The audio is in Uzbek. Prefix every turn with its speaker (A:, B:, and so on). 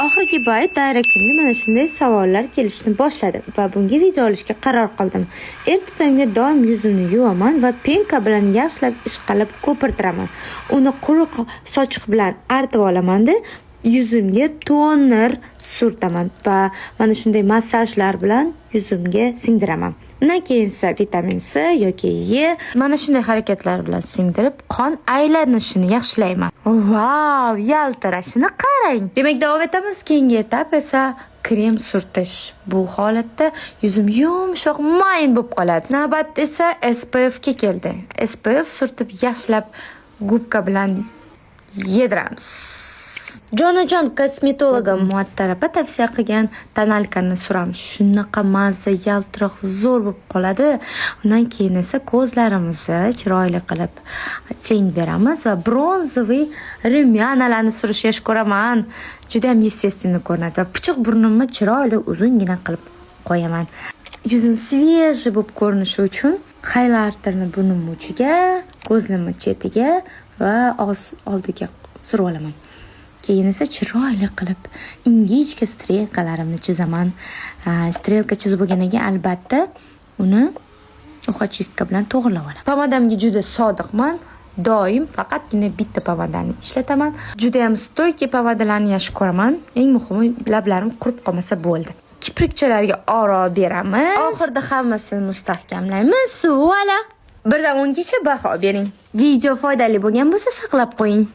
A: Oxirgi payt dayrakimga mana shunday savollar kelishni boshladi va bunga video olishga qaror qildim. Erta tongda doim yuzimni yuvaman va penka bilan yaxshilab ishqalab ko'pirtiraman. Uni quruq sochiq bilan artib olaman-da, yuzimga toner surtaman va mana shunday massajlar bilan yuzimga singdiraman. Undan keyin esa vitamin C yoki E mana shunday harakatlar bilan singdirib, qon aylanishini yaxshilayman. Vau, yaltirashini qarang. Demak, davom etamiz. Keyingi etap esa krem surtish. Bu holatda yuzim yumshoq, mayin bo'lib qoladi. Navbat esa SPF ga keldi. SPF surtib yaxshilab gubka bilan yediramiz. Jonajon kosmetologim Muattarapa tavsiya qilgan tonalkani suramiz. Shunaqa mazza, yaltiroq, zo'r bo'lib qoladi. Undan keyin esa ko'zlarimizni chiroyli qilib teng beramiz va bronzoviy rumyanalarni surishga ko'raman. Juda ham естественно ko'rinadi va puchuq burnimni chiroyli uzungina qilib qo'yaman. Yuzim svejiy bo'lib ko'rinishi uchun highlighterni burnim uchiga, ko'zim chetiga va og'iz oldiga surib olaman. Keyin esa chiroyli qilib ingichka strelkalarimni chizaman. Strelka chizib bo'lgandan keyin albatta uni uchastka bilan to'g'rilab olaman. Pomadamga juda sodiqman. Doim faqatgina bitta pomadani ishlataman. Juda ham stoyki pomadalarni yaxshi ko'raman. Eng muhimi lablarim qurib qolmasa bo'ldi. Kiprikchalarga oro beramiz. Oxirida hammasini mustahkamlaymiz. Voila! 1dan 10gacha baho bering. Video foydali bo'lgan bo'lsa saqlab qo'ying.